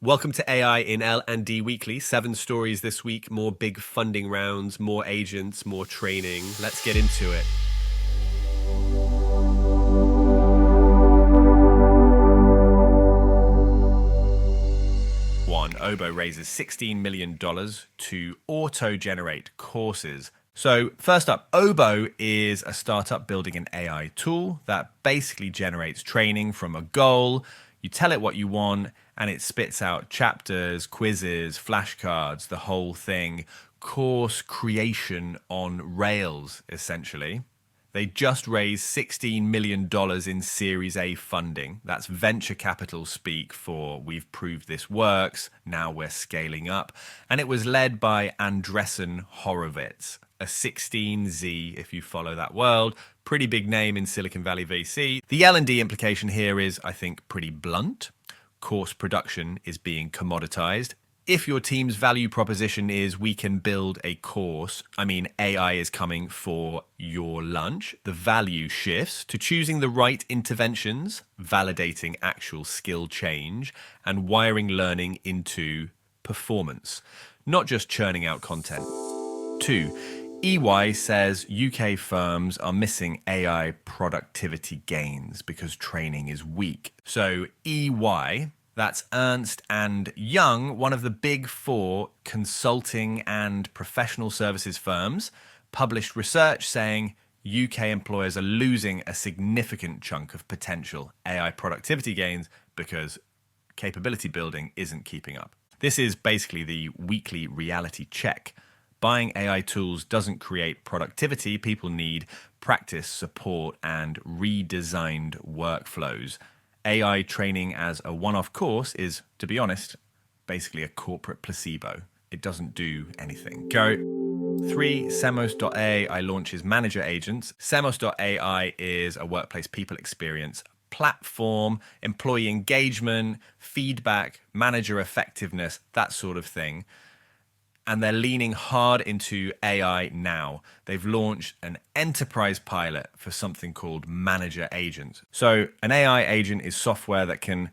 Welcome to AI in L&D Weekly. 7 stories this week, more big funding rounds, more agents, more training. Let's get into it. Oboe raises $16 million to auto-generate courses. So first up, Oboe is a startup building an AI tool that basically generates training from a goal. You tell it what you want, and it spits out chapters, quizzes, flashcards, the whole thing. Course creation on Rails, essentially. They just raised $16 million in Series A funding. That's venture capital speak for we've proved this works, now we're scaling up. And it was led by Andreessen Horowitz, a 16Z, if you follow that world. Pretty big name in Silicon Valley VC. The L&D implication here is, I think, pretty blunt. Course production is being commoditized. If your team's value proposition is we can build a course, AI is coming for your lunch, the value shifts to choosing the right interventions, validating actual skill change, and wiring learning into performance, not just churning out content. 2. EY says UK firms are missing AI productivity gains because training is weak. So EY, that's Ernst & Young, one of the big 4 consulting and professional services firms, published research saying UK employers are losing a significant chunk of potential AI productivity gains because capability building isn't keeping up. This is basically the weekly reality check. Buying AI tools doesn't create productivity. People need practice, support, and redesigned workflows. AI training as a one-off course is, to be honest, basically a corporate placebo. It doesn't do anything. 3. Semos.ai launches manager agents. Semos.ai is a workplace people experience platform, employee engagement, feedback, manager effectiveness, that sort of thing. And they're leaning hard into AI now. They've launched an enterprise pilot for something called manager agents. So an AI agent is software that can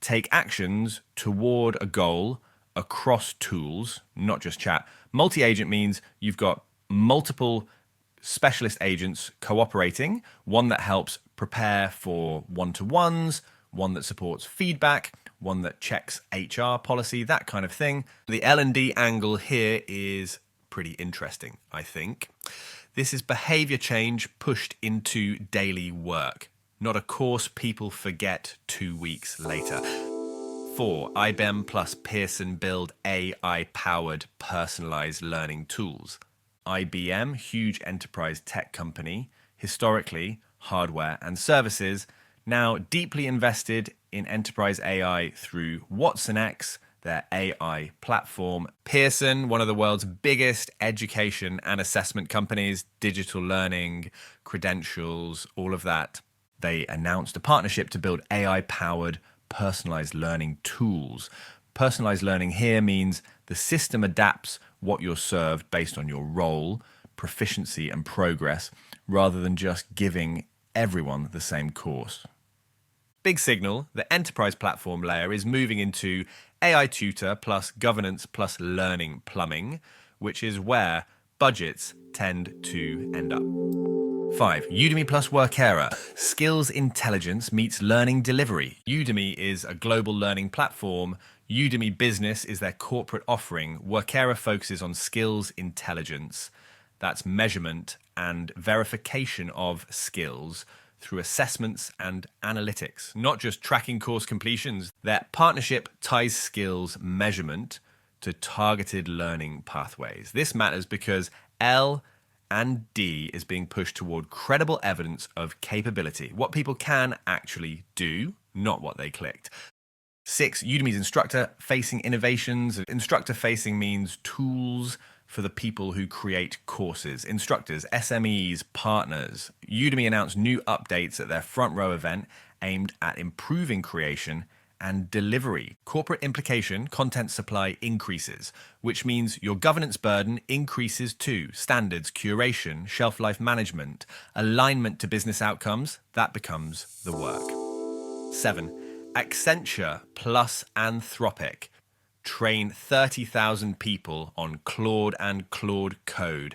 take actions toward a goal across tools, not just chat. Multi-agent means you've got multiple specialist agents cooperating, one that helps prepare for one-to-ones, one that supports feedback, one that checks HR policy, that kind of thing. The L&D angle here is pretty interesting, I think. This is behavior change pushed into daily work, not a course people forget 2 weeks later. 4. IBM plus Pearson build AI-powered personalized learning tools. IBM, huge enterprise tech company, historically hardware and services, now deeply invested in enterprise AI through watsonx, their AI platform. Pearson, one of the world's biggest education and assessment companies, digital learning, credentials, all of that. They announced a partnership to build AI-powered personalized learning tools. Personalized learning here means the system adapts what you're served based on your role, proficiency, and progress, rather than just giving everyone the same course. Big signal, the enterprise platform layer is moving into AI tutor plus governance plus learning plumbing, which is where budgets tend to end up. 5. Udemy plus Workera. Skills intelligence meets learning delivery. Udemy is a global learning platform. Udemy Business is their corporate offering. Workera focuses on skills intelligence. That's measurement and verification of skills through assessments and analytics, not just tracking course completions. Their partnership ties skills measurement to targeted learning pathways. This matters because L&D is being pushed toward credible evidence of capability, what people can actually do, not what they clicked. 6. Udemy's instructor-facing innovations. Instructor-facing means tools for the people who create courses, instructors, SMEs, partners. Udemy announced new updates at their front row event aimed at improving creation and delivery. Corporate implication, content supply increases, which means your governance burden increases too. Standards, curation, shelf life management, alignment to business outcomes, that becomes the work. 7. Accenture plus Anthropic train 30,000 people on Claude and Claude Code.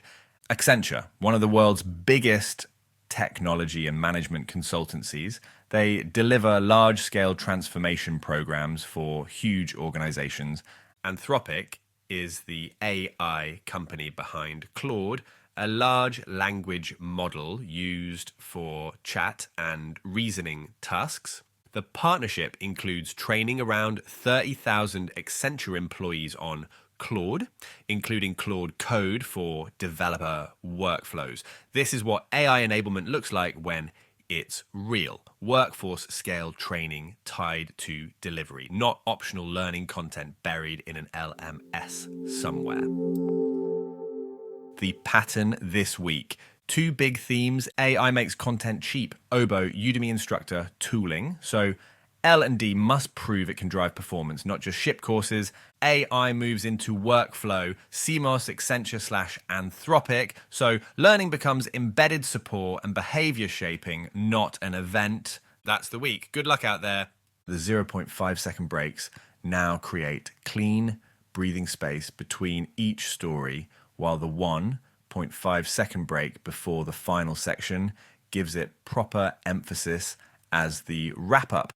Accenture, one of the world's biggest technology and management consultancies, they deliver large-scale transformation programs for huge organizations. Anthropic is the AI company behind Claude, a large language model used for chat and reasoning tasks. The partnership includes training around 30,000 Accenture employees on Claude, including Claude Code for developer workflows. This is what AI enablement looks like when it's real. Workforce scale training tied to delivery, not optional learning content buried in an LMS somewhere. The pattern this week. Two big themes. AI makes content cheap. Oboe, Udemy instructor, tooling. So L&D must prove it can drive performance, not just ship courses. AI moves into workflow. Semos, Accenture / Anthropic. So learning becomes embedded support and behavior shaping, not an event. That's the week. Good luck out there. The 0.5 second breaks now create clean breathing space between each story, while the 1.5 second break before the final section gives it proper emphasis as the wrap up.